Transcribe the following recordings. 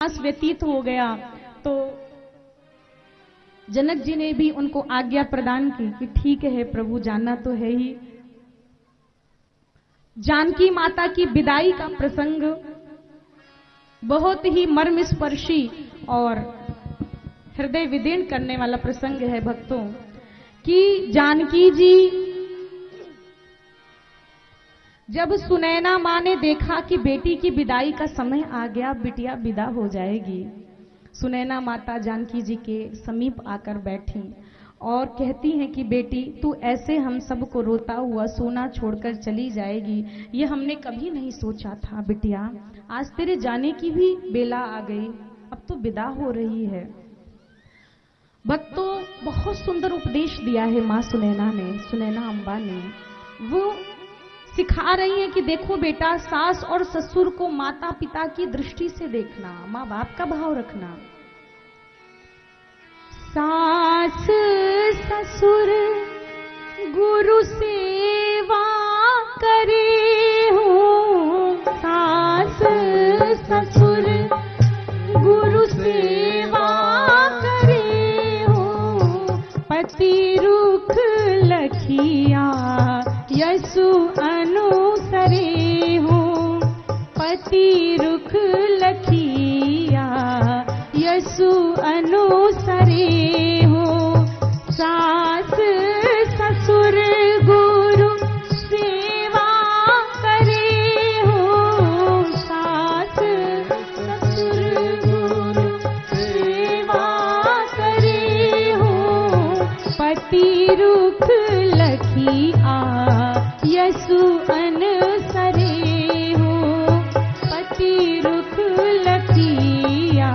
मास व्यतीत हो गया तो जनक जी ने भी उनको आज्ञा प्रदान की कि ठीक है प्रभु, जाना तो है ही। जानकी माता की विदाई का प्रसंग बहुत ही मर्मस्पर्शी और हृदय विदीर्ण करने वाला प्रसंग है भक्तों, कि जानकी जी जब सुनैना मां ने देखा कि बेटी की विदाई का समय आ गया, बिटिया विदा हो जाएगी, सुनैना माता जानकी जी के समीप आकर बैठी और कहती हैं कि बेटी तू ऐसे हम सबको रोता हुआ सोना छोड़कर चली जाएगी, ये हमने कभी नहीं सोचा था बिटिया। आज तेरे जाने की भी बेला आ गई, अब तो विदा हो रही है। भक्तों, बहुत सुंदर उपदेश दिया है माँ सुनैना ने, सुनैना अम्बा ने। वो सिखा रही है कि देखो बेटा, सास और ससुर को माता पिता की दृष्टि से देखना, माँ बाप का भाव रखना। सास ससुर गुरु सेवा करे हो, सास ससुर गुरु सेवा करे हो, पति रुख लखिया यसु अनुसरे हो, पति रुख लखिया यसु अनुसरे हो। सास ससुर गुरु सेवा करे हो, सास ससुर गुरु सेवा करे हो, पति रुख लखिया यसु अनुसरे हो, पति रुख लखिया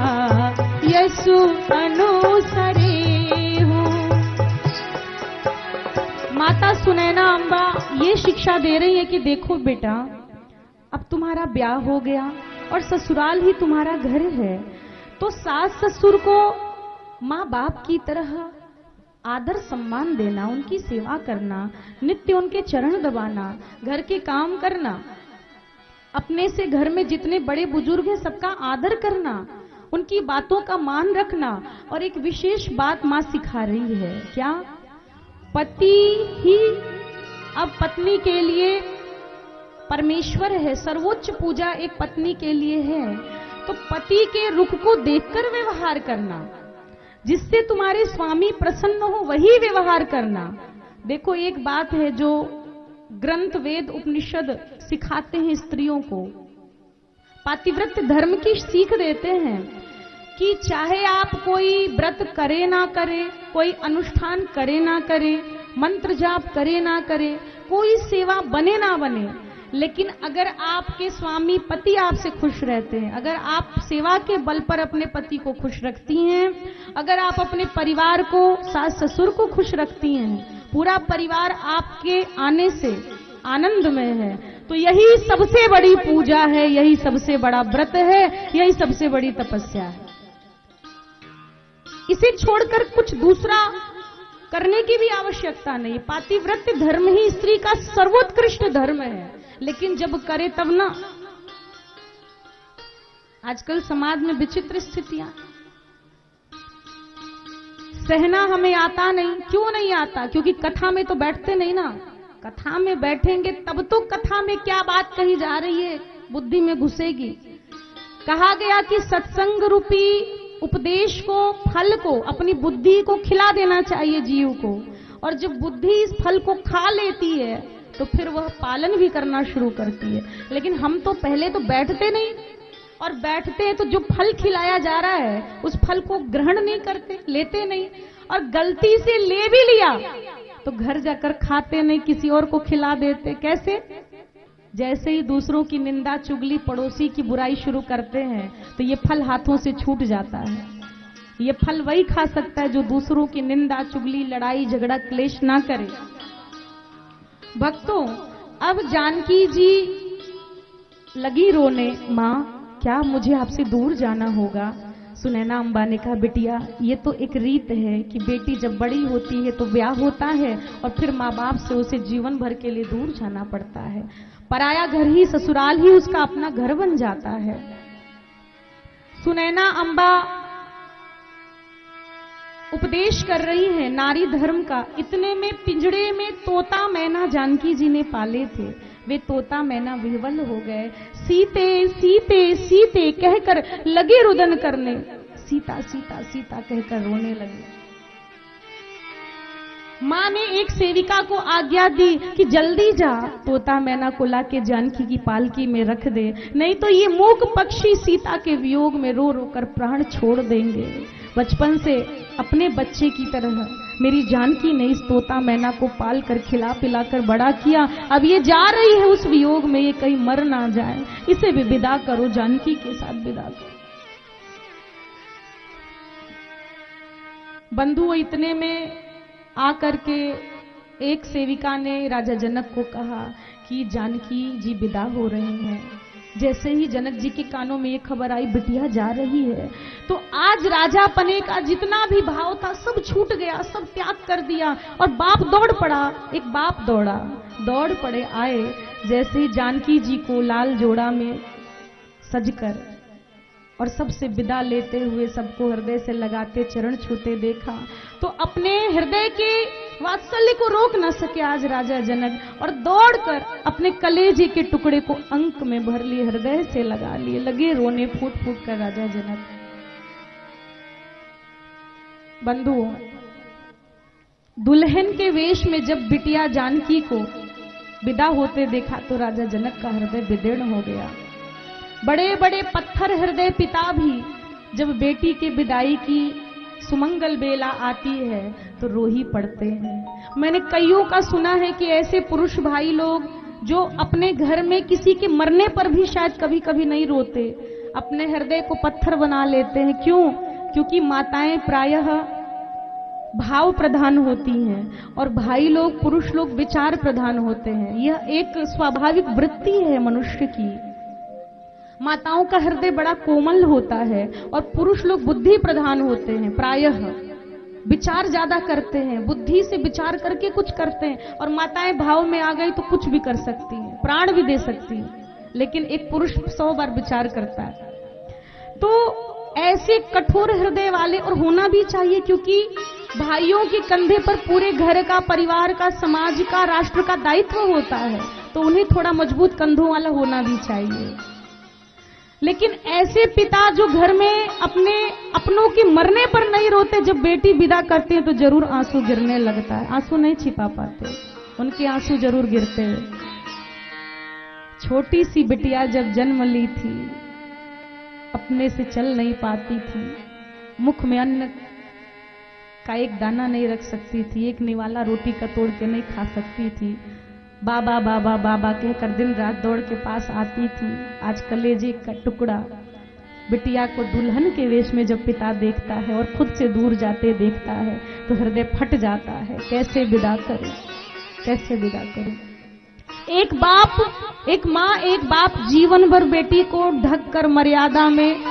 यसु अनुसरे हो। माता सुनैना अम्बा ये शिक्षा दे रही है कि देखो बेटा, अब तुम्हारा ब्याह हो गया और ससुराल ही तुम्हारा घर है, तो सास ससुर को माँ बाप की तरह आदर सम्मान देना, उनकी सेवा करना, नित्य उनके चरण दबाना, घर के काम करना, अपने से घर में जितने बड़े बुजुर्ग हैं सबका आदर करना, उनकी बातों का मान रखना। और एक विशेष बात मां सिखा रही है, क्या? पति ही अब पत्नी के लिए परमेश्वर है, सर्वोच्च पूजा एक पत्नी के लिए है। तो पति के रुख को देखकर व्यवहार करना, जिससे तुम्हारे स्वामी प्रसन्न हो वही व्यवहार करना। देखो, एक बात है जो ग्रंथ वेद उपनिषद सिखाते हैं स्त्रियों को, पातिव्रत्य धर्म की सीख देते हैं कि चाहे आप कोई व्रत करे ना करे, कोई अनुष्ठान करे ना करे, मंत्र जाप करे ना करे, कोई सेवा बने ना बने, लेकिन अगर आपके स्वामी पति आपसे खुश रहते हैं, अगर आप सेवा के बल पर अपने पति को खुश रखती हैं, अगर आप अपने परिवार को, सास ससुर को खुश रखती हैं, पूरा परिवार आपके आने से आनंद में है, तो यही सबसे बड़ी पूजा है, यही सबसे बड़ा व्रत है, यही सबसे बड़ी तपस्या है। इसे छोड़कर कुछ दूसरा करने की भी आवश्यकता नहीं। पातिव्रत्य धर्म ही स्त्री का सर्वोत्कृष्ट धर्म है, लेकिन जब करे तब ना। आजकल समाज में विचित्र स्थितियां, सहना हमें आता नहीं। क्यों नहीं आता? क्योंकि कथा में तो बैठते नहीं ना। कथा में बैठेंगे तब तो कथा में क्या बात कही जा रही है बुद्धि में घुसेगी। कहा गया कि सत्संग रूपी उपदेश को, फल को, अपनी बुद्धि को खिला देना चाहिए जीव को, और जब बुद्धि इस फल को खा लेती है तो फिर वह पालन भी करना शुरू करती है। लेकिन हम तो पहले तो बैठते नहीं, और बैठते हैं तो जो फल खिलाया जा रहा है उस फल को ग्रहण नहीं करते, लेते नहीं, और गलती से ले भी लिया तो घर जाकर खाते नहीं, किसी और को खिला देते। कैसे? जैसे ही दूसरों की निंदा, चुगली, पड़ोसी की बुराई शुरू करते हैं तो ये फल हाथों से छूट जाता है। ये फल वही खा सकता है जो दूसरों की निंदा, चुगली, लड़ाई, झगड़ा, क्लेश ना करे। भक्तों, अब जानकी जी लगी रोने, माँ क्या मुझे आपसे दूर जाना होगा? सुनैना अम्बा ने कहा, बिटिया ये तो एक रीत है कि बेटी जब बड़ी होती है तो ब्याह होता है और फिर माँ बाप से उसे जीवन भर के लिए दूर जाना पड़ता है। पराया घर ही, ससुराल ही उसका अपना घर बन जाता है। सुनैना अंबा उपदेश कर रही है नारी धर्म का। इतने में पिंजड़े में तोता मैना जानकी जी ने पाले थे। वे तोता मैना विह्वल हो गए। सीते सीते सीते कहकर लगे रुदन करने। सीता सीता सीता कहकर रोने लगे। मां ने एक सेविका को आज्ञा दी कि जल्दी जा तोता मैना को लाके जानकी की पालकी में रख दे, नहीं तो ये मूक पक्षी सीता के वियोग में रो रो कर प्राण छोड़ देंगे। बचपन से अपने बच्चे की तरह मेरी जानकी ने इस तोता मैना को पाल कर खिला पिला कर बड़ा किया। अब ये जा रही है उस वियोग में, ये कहीं मर ना जाए, इसे भी विदा करो, जानकी के साथ विदा करो। बंधु इतने में आकर के एक सेविका ने राजा जनक को कहा कि जानकी जी विदा हो रहे हैं। जैसे ही जनक जी के कानों में ये खबर आई बिटिया जा रही है, तो आज राजा पने का जितना भी भाव था सब छूट गया, सब त्याग कर दिया और बाप दौड़ पड़ा। एक बाप दौड़ पड़े आए। जैसे ही जानकी जी को लाल जोड़ा में सजकर और सबसे विदा लेते हुए सबको हृदय से लगाते चरण छूते देखा, तो अपने हृदय के वात्सल्य को रोक न सके आज राजा जनक और दौड़कर अपने कलेजे के टुकड़े को अंक में भर लिए, हृदय से लगा लिए, लगे रोने फूट फूट कर राजा जनक। बंधुओं, दुल्हन के वेश में जब बिटिया जानकी को विदा होते देखा तो राजा जनक का हृदय विदीर्ण हो गया। बड़े बड़े पत्थर हृदय पिता भी जब बेटी के विदाई की सुमंगल बेला आती है तो रो ही पड़ते हैं। मैंने कईयों का सुना है कि ऐसे पुरुष भाई लोग जो अपने घर में किसी के मरने पर भी शायद कभी कभी नहीं रोते, अपने हृदय को पत्थर बना लेते हैं। क्यों? क्योंकि माताएं प्रायः भाव प्रधान होती हैं और भाई लोग, पुरुष लोग विचार प्रधान होते हैं। यह एक स्वाभाविक वृत्ति है मनुष्य की। माताओं का हृदय बड़ा कोमल होता है और पुरुष लोग बुद्धि प्रधान होते हैं, प्रायः विचार ज्यादा करते हैं, बुद्धि से विचार करके कुछ करते हैं। और माताएं भाव में आ गई तो कुछ भी कर सकती हैं, प्राण भी दे सकती हैं, लेकिन एक पुरुष 100 बार विचार करता है। तो ऐसे कठोर हृदय वाले और होना भी चाहिए, क्योंकि भाइयों के कंधे पर पूरे घर का, परिवार का, समाज का, राष्ट्र का दायित्व होता है, तो उन्हें थोड़ा मजबूत कंधों वाला होना भी चाहिए। लेकिन ऐसे पिता जो घर में अपने अपनों के मरने पर नहीं रोते, जब बेटी विदा करते हैं तो जरूर आंसू गिरने लगता है। आंसू नहीं छिपा पाते, उनके आंसू जरूर गिरते हैं। छोटी सी बिटिया जब जन्म ली थी, अपने से चल नहीं पाती थी, मुख में अन्न का एक दाना नहीं रख सकती थी, एक निवाला रोटी का तोड़ के नहीं खा सकती थी। बाबा बाबा बाबा कहकर दिन रात दौड़ के पास आती थी। आज कलेजे का टुकड़ा बिटिया को दुल्हन के वेश में जब पिता देखता है और खुद से दूर जाते देखता है तो हृदय फट जाता है। कैसे विदा करूं, कैसे विदा करूं। एक बाप, एक माँ, एक बाप जीवन भर बेटी को ढक कर मर्यादा में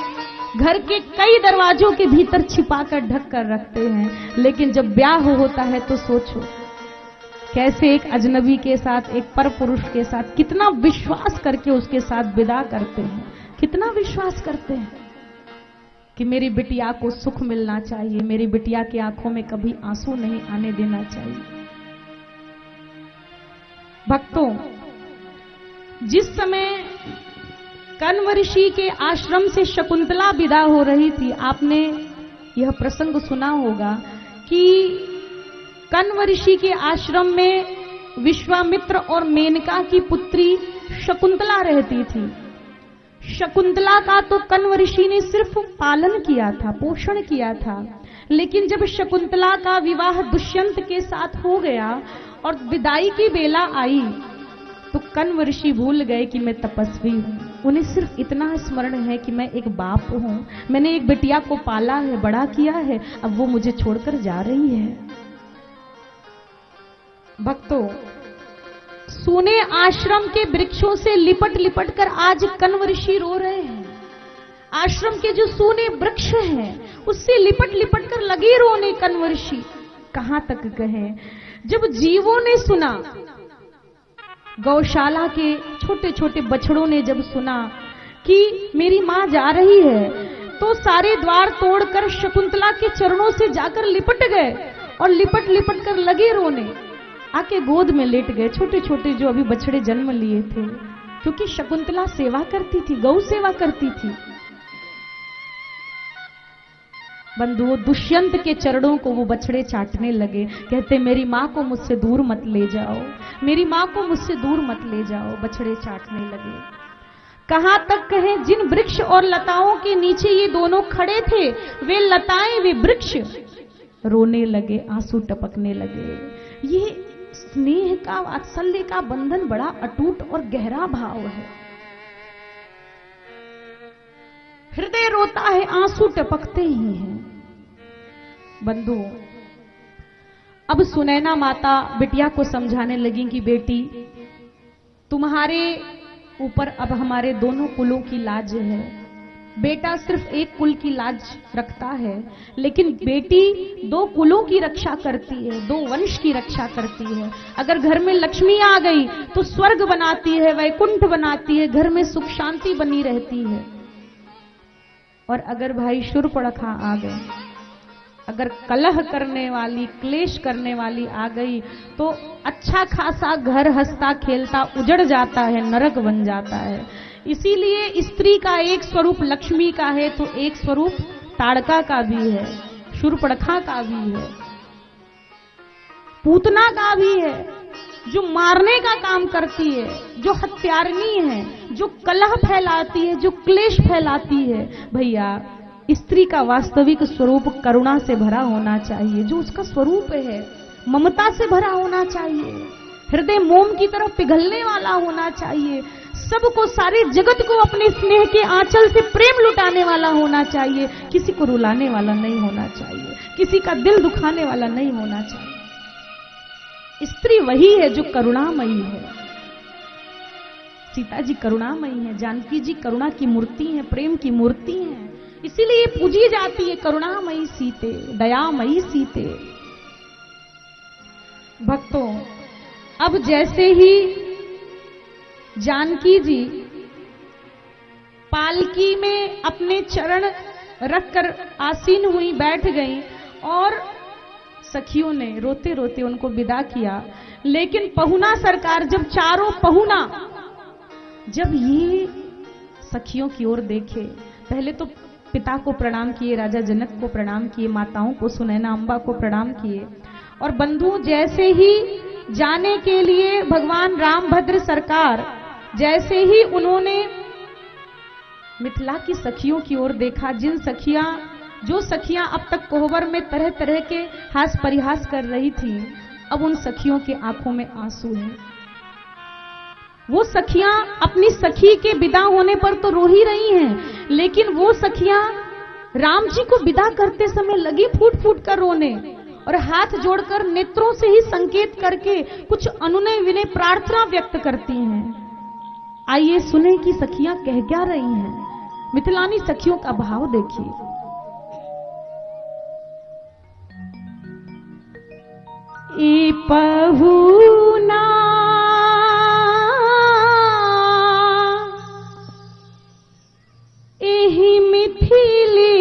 घर के कई दरवाजों के भीतर छिपाकर ढक कर रखते हैं, लेकिन जब ब्याह होता है तो सोचो कैसे एक अजनबी के साथ, एक पर पुरुष के साथ कितना विश्वास करके उसके साथ विदा करते हैं, कितना विश्वास करते हैं कि मेरी बिटिया को सुख मिलना चाहिए, मेरी बिटिया की आंखों में कभी आंसू नहीं आने देना चाहिए। भक्तों, जिस समय कण्व ऋषि के आश्रम से शकुंतला विदा हो रही थी, आपने यह प्रसंग सुना होगा कि कण्व ऋषि के आश्रम में विश्वामित्र और मेनका की पुत्री शकुंतला रहती थी। शकुंतला का तो कण्व ऋषि ने सिर्फ पालन किया था, पोषण किया था, लेकिन जब शकुंतला का विवाह दुष्यंत के साथ हो गया और विदाई की बेला आई तो कण्व ऋषि भूल गए कि मैं तपस्वी हूं। उन्हें सिर्फ इतना स्मरण है कि मैं एक बाप हूं, मैंने एक बिटिया को पाला है, बड़ा किया है, अब वो मुझे छोड़कर जा रही है। भक्तों, सूने आश्रम के वृक्षों से लिपट लिपट कर आज कण्व ऋषि रो रहे हैं। आश्रम के जो सूने वृक्ष हैं उससे लिपट लिपट कर लगे रोने कण्व ऋषि। कहां तक कहें, जब जीवों ने सुना, गौशाला के छोटे छोटे बछड़ों ने जब सुना कि मेरी मां जा रही है, तो सारे द्वार तोड़कर शकुंतला के चरणों से जाकर लिपट गए और लिपट लिपट कर लगे रोने। आके गोद में लेट गए, छोटे छोटे जो अभी बछड़े जन्म लिए थे, क्योंकि शकुंतला सेवा करती थी, गौ सेवा करती थी। बंधुओं, दुष्यंत के चरणों को वो बछड़े चाटने लगे, कहते मेरी माँ को मुझसे दूर मत ले जाओ, मेरी माँ को मुझसे दूर मत ले जाओ। बछड़े चाटने लगे। कहां तक कहें, जिन वृक्ष और लताओं के नीचे ये दोनों खड़े थे, वे लताएं वे वृक्ष रोने लगे, आंसू टपकने लगे। ये स्नेह का, वात्सल्य का बंधन बड़ा अटूट और गहरा भाव है। हृदय रोता है, आंसू टपकते ही हैं। बंधुओं, अब सुनैना माता बिटिया को समझाने लगी कि बेटी, तुम्हारे ऊपर अब हमारे दोनों कुलों की लाज है। बेटा सिर्फ एक कुल की लाज रखता है, लेकिन बेटी दो कुलों की रक्षा करती है, दो वंश की रक्षा करती है। अगर घर में लक्ष्मी आ गई तो स्वर्ग बनाती है, वैकुंठ बनाती है, घर में सुख शांति बनी रहती है। और अगर भाई शूर्पणखा आ गए, अगर कलह करने वाली, क्लेश करने वाली आ गई, तो अच्छा खासा घर हंसता खेलता उजड़ जाता है, नरक बन जाता है। इसीलिए स्त्री का एक स्वरूप लक्ष्मी का है, तो एक स्वरूप ताड़का का भी है, शूर्पणखा का भी है, पूतना का भी है, जो मारने का काम करती है, जो हत्यारनी है, जो कलह फैलाती है, जो क्लेश फैलाती है। भैया, स्त्री का वास्तविक स्वरूप करुणा से भरा होना चाहिए, जो उसका स्वरूप है ममता से भरा होना चाहिए, हृदय मोम की तरफ पिघलने वाला होना चाहिए, सबको, सारे जगत को अपने स्नेह के आंचल से प्रेम लुटाने वाला होना चाहिए, किसी को रुलाने वाला नहीं होना चाहिए, किसी का दिल दुखाने वाला नहीं होना चाहिए। स्त्री वही है जो करुणामयी है। सीता जी करुणामयी है, जानकी जी करुणा की मूर्ति है, प्रेम की मूर्ति है, इसीलिए पूजी जाती है करुणामयी सीते, दयामयी सीते। भक्तों, अब जैसे ही जानकी जी पालकी में अपने चरण रखकर आसीन हुई, बैठ गईं और सखियों ने रोते रोते उनको विदा किया। लेकिन पहुना सरकार, जब चारों पहुना जब ये सखियों की ओर देखे, पहले तो पिता को प्रणाम किए, राजा जनक को प्रणाम किए, माताओं को, सुनैना अम्बा को प्रणाम किए, और बंधु जैसे ही जाने के लिए भगवान रामभद्र सरकार, जैसे ही उन्होंने मिथिला की सखियों की ओर देखा, जो सखियां अब तक कोहबर में तरह तरह के हास परिहास कर रही थी, अब उन सखियों के आंखों में आंसू है। वो सखियां अपनी सखी के विदा होने पर तो रो ही रही हैं, लेकिन वो सखियां राम जी को विदा करते समय लगी फूट फूट कर रोने, और हाथ जोड़कर नेत्रों से ही संकेत करके कुछ अनुनय विनय प्रार्थना व्यक्त करती हैं। आइए सुने कि सखियां कह क्या रही हैं। मिथिलानी सखियों का भाव देखिए। ई पहुना एहि मिथिले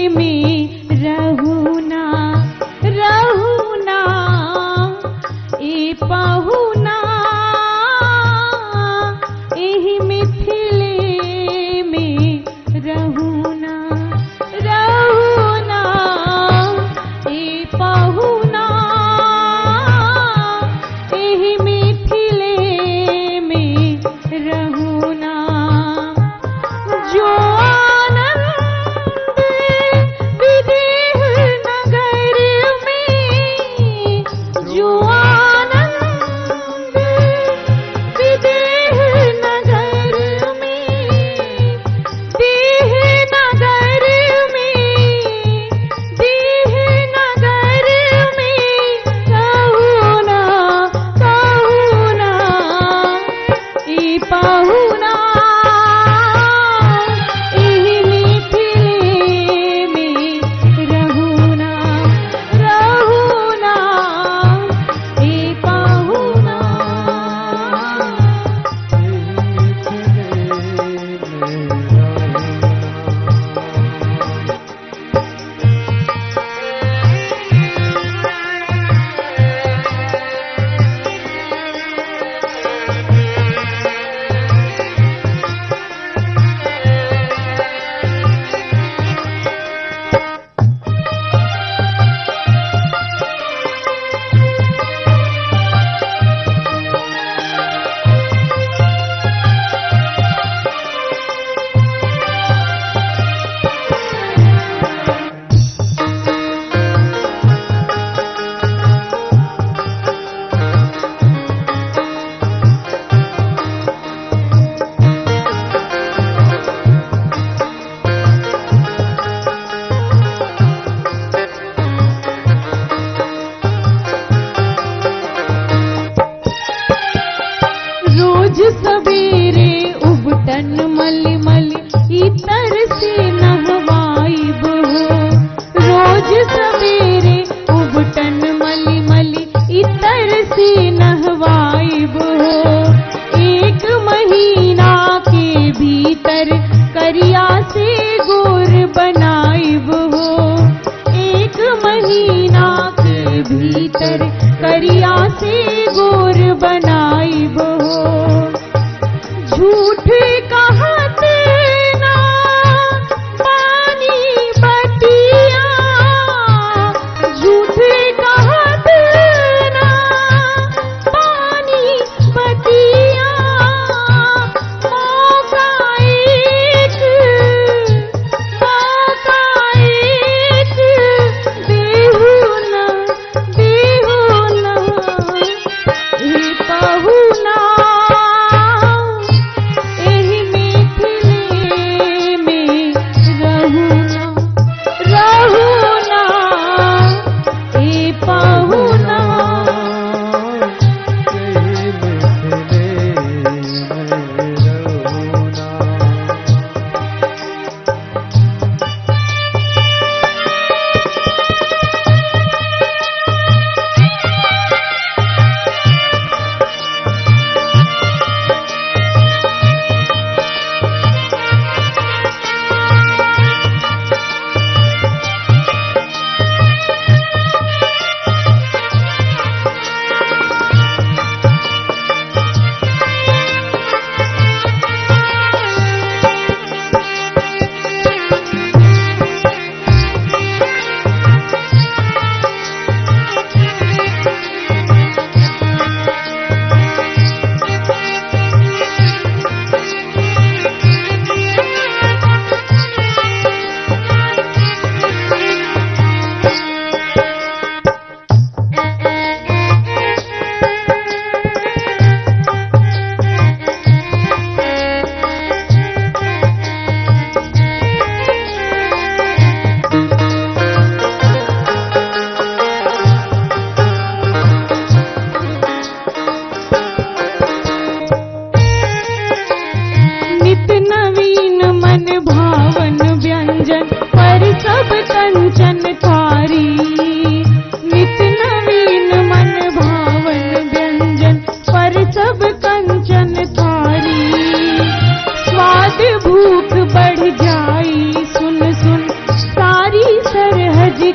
में रहुना रहुना, ई पहुना एहि मिथिले में रहुना रहुना, ई पहुना एहि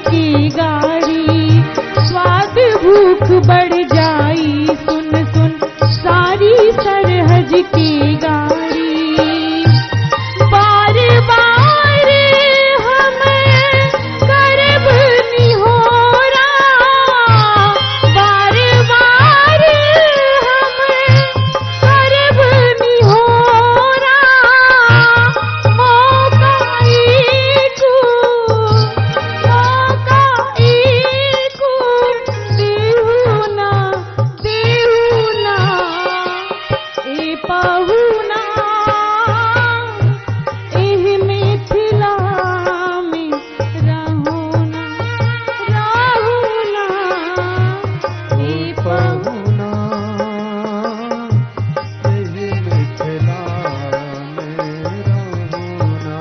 की गाड़ी, स्वाद भूख बढ़ जाई सुन सुन सारी सरहज की गाड़ी। बार बार हमें करब निहोरा, बार बार हमें करब निहोरा, मौका एको देहु ना ए पहुना एह मिथिला में रहुना ए पहुना। एही मिथिला में रहुना।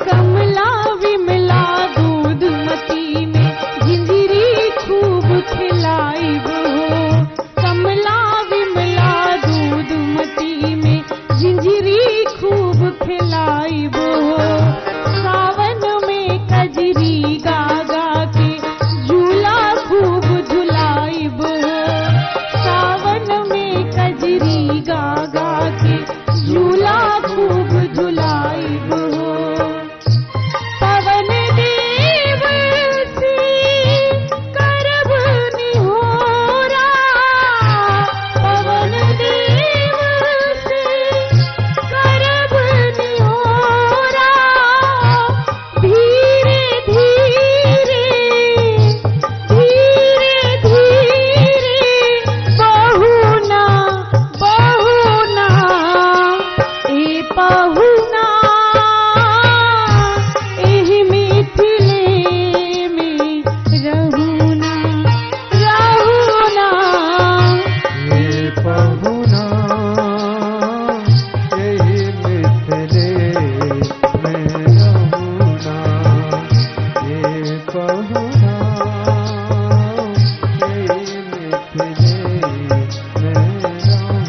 कमला विमला दूधमती में जिंदरी खूब खिलाइब हो, कमला विमला दूधमती में जिंदरी खूब खिलाइब हो। सावन में कजरी गागा के झूला खूब झुलाइब हो, सावन में कजरी गागा के झूला खूब झुलाइब हो। पवन देव से करब निहोरा, पवन देव से करब निहोरा, धीरे धीरे धीरे धीरे बहुना ए पहुना एही मिथिले में रहुना ए पहुना एही मिथिले में रहुना। ए पहुना एही मिथिले में रहुना।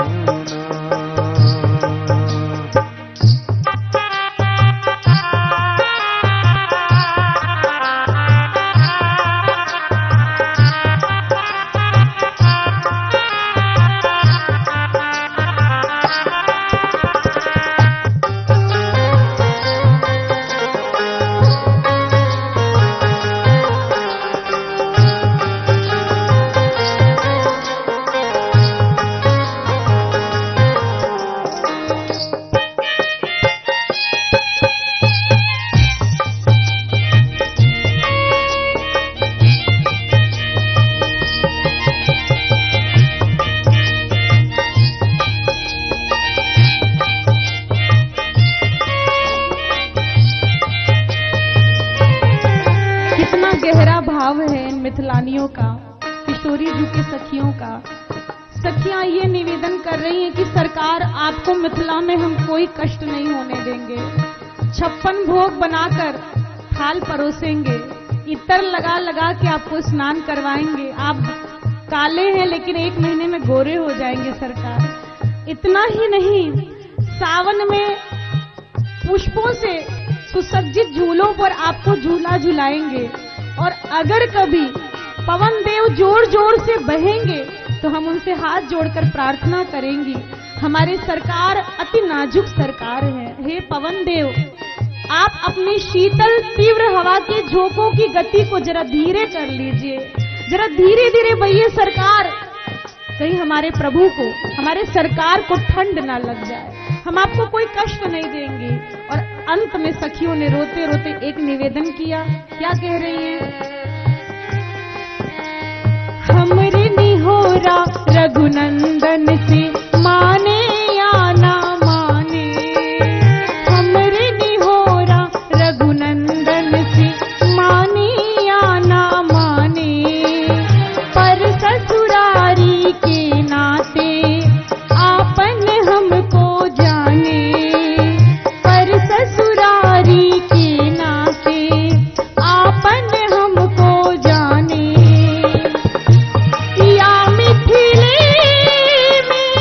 कितना गहरा भाव है इन मिथिलानियों का, किशोरी जी की सखियों का। सखियां ये निवेदन कर रही हैं कि सरकार आपको मिथिला में हम कोई कष्ट नहीं होने देंगे, 56 भोग बनाकर थाल परोसेंगे, इत्र लगा लगा के आपको स्नान करवाएंगे। आप काले हैं लेकिन 1 महीने में गोरे हो जाएंगे सरकार। इतना ही नहीं, सावन में पुष्पों से सुसज्जित झूलों पर आपको झूला झुलाएंगे, और अगर कभी पवन देव जोर जोर से बहेंगे तो हम उनसे हाथ जोड़कर प्रार्थना करेंगी। हमारे सरकार अति नाजुक सरकार है। हे पवन देव, आप अपनी शीतल तीव्र हवा के झोंकों की गति को जरा धीरे कर लीजिए, जरा धीरे धीरे बहिए सरकार, कहीं हमारे प्रभु को, हमारे सरकार को ठंड ना लग जाए, हम आपको कोई कष्ट नहीं देंगे। और अंत में सखियों ने रोते रोते एक निवेदन किया, क्या कह रही है? हमरे निहोरा रघुनंदन से माने या ना माने, हमरे निहोरा रघुनंदन से माने या ना माने, पर ससुरारी के नाते आपन हमको जाने, पर ससुरारी के नाते आपन हमको जाने। या मिथिले में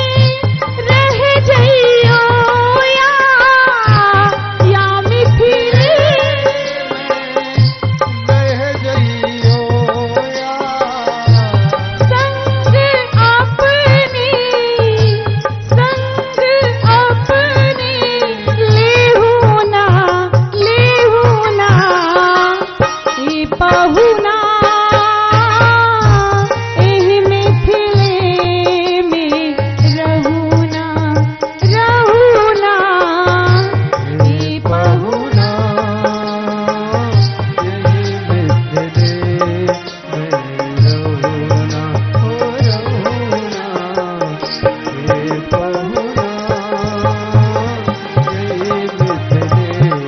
रह जइयो, या मिथिले रह जइयो या संग अपने लेहू ना ए पहुना, एहि मिथिले में रहूना ए बहुना यही मिथिले में रहुना हो रहुना, ये बहुना यही मिथिले में रहुना रहुना, ये बहुना यही मिथिले में रहुना।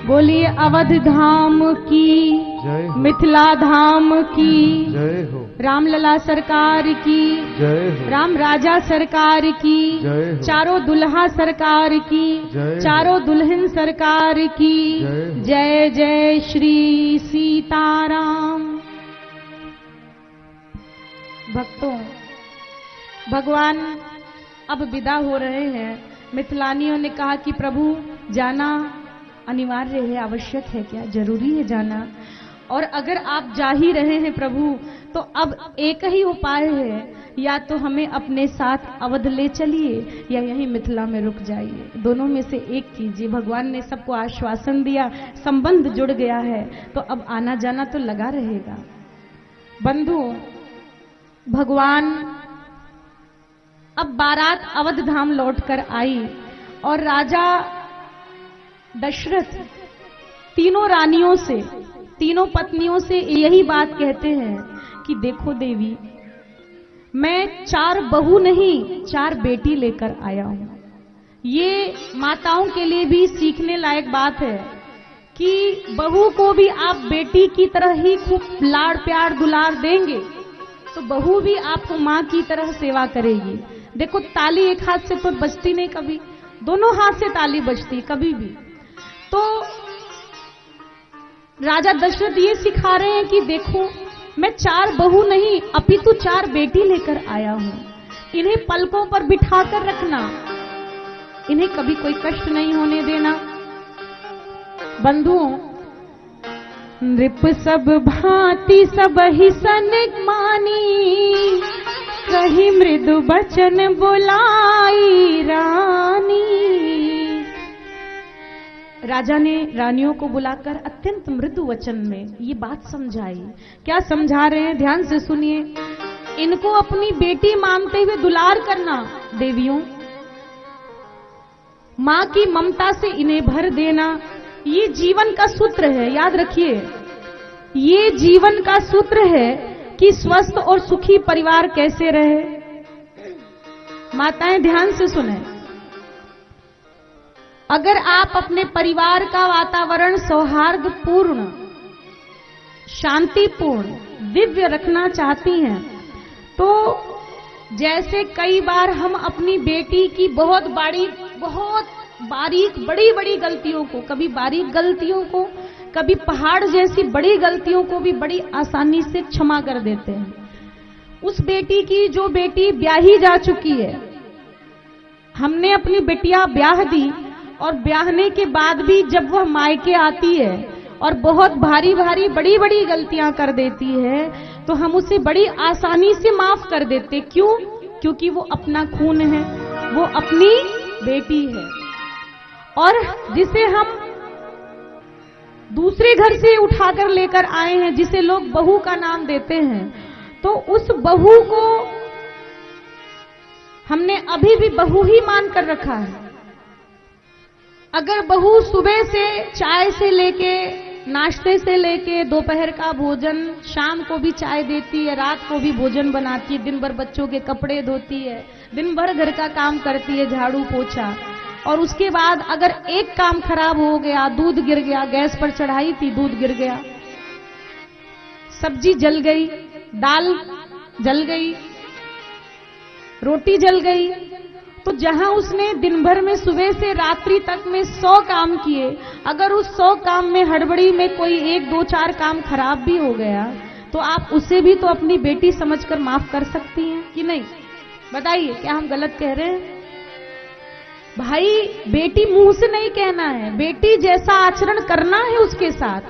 बोलिए अवध धाम की, जय हो, मिथिला धाम की, जय हो, रामलला सरकार की, जय हो, राम राजा सरकार की, जय हो, चारों दुल्हा सरकार की, जय हो, चारों दुल्हन सरकार की, जय हो। जय जय श्री सीताराम। भक्तों, भगवान अब विदा हो रहे हैं। मिथिलानियों ने कहा कि प्रभु जाना अनिवार्य है, आवश्यक है क्या, जरूरी है जाना? और अगर आप जा ही रहे हैं प्रभु, तो अब एक ही उपाय है, या तो हमें अपने साथ अवध ले चलिए या यहीं मिथिला में रुक जाइए, दोनों में से एक कीजिए। भगवान ने सबको आश्वासन दिया, संबंध जुड़ गया है, तो अब आना जाना तो लगा रहेगा। बंधुओं, भगवान अब बारात अवध धाम लौटकर आई और राजा दशरथ तीनों रानियों से, तीनों पत्नियों से यही बात कहते हैं कि देखो देवी, मैं 4 बहू नहीं 4 बेटी लेकर आया हूं। ये माताओं के लिए भी सीखने लायक बात है कि बहू को भी आप बेटी की तरह ही खूब लाड़ प्यार दुलार देंगे तो बहू भी आपको मां की तरह सेवा करेगी। देखो, ताली एक हाथ से तो बजती नहीं, कभी दोनों हाथ से ताली बजती कभी भी। तो राजा दशरथ ये सिखा रहे हैं कि देखो, मैं 4 बहू नहीं अपितु 4 बेटी लेकर आया हूं। इन्हें पलकों पर बिठाकर रखना, इन्हें कभी कोई कष्ट नहीं होने देना। बंधुओं, नृप सब भांति सब ही सन मानी, कही मृदु बचन बुलाई रानी। राजा ने रानियों को बुलाकर अत्यंत मृदु वचन में ये बात समझाई। क्या समझा रहे हैं, ध्यान से सुनिए। इनको अपनी बेटी मानते हुए दुलार करना देवियों, मां की ममता से इन्हें भर देना, ये जीवन का सूत्र है। याद रखिए, ये जीवन का सूत्र है कि स्वस्थ और सुखी परिवार कैसे रहे। माताएं ध्यान से सुने, अगर आप अपने परिवार का वातावरण सौहार्दपूर्ण, शांतिपूर्ण, दिव्य रखना चाहती हैं, तो जैसे कई बार हम अपनी बेटी की बहुत बारीक बड़ी गलतियों को, कभी बारीक गलतियों को, कभी पहाड़ जैसी बड़ी गलतियों को भी बड़ी आसानी से क्षमा कर देते हैं। उस बेटी की, जो बेटी ब्याही जा चुकी है, हमने अपनी बेटियां ब्याह दी और ब्याहने के बाद भी जब वह मायके आती है और बहुत भारी भारी बड़ी बड़ी गलतियां कर देती है तो हम उसे बड़ी आसानी से माफ कर देते। क्यों? क्योंकि वो अपना खून है, वो अपनी बेटी है। और जिसे हम दूसरे घर से उठाकर लेकर आए हैं, जिसे लोग बहू का नाम देते हैं, तो उस बहू को हमने अभी भी बहू ही मान कर रखा है। अगर बहू सुबह से चाय से लेके, नाश्ते से लेके, दोपहर का भोजन, शाम को भी चाय देती है, रात को भी भोजन बनाती है, दिन भर बच्चों के कपड़े धोती है, दिन भर घर का काम करती है, झाड़ू पोछा, और उसके बाद अगर एक काम खराब हो गया, दूध गिर गया, गैस पर चढ़ाई थी, दूध गिर गया, सब्जी जल गई, दाल जल गई, रोटी जल गई, तो जहां उसने दिन भर में सुबह से रात्रि तक में 100 काम किए, अगर उस 100 काम में हड़बड़ी में कोई 1, 2, 4 काम खराब भी हो गया, तो आप उसे भी तो अपनी बेटी समझकर माफ कर सकती हैं कि नहीं? बताइए, क्या हम गलत कह रहे हैं? भाई, बेटी मुंह से नहीं कहना है, बेटी जैसा आचरण करना है उसके साथ।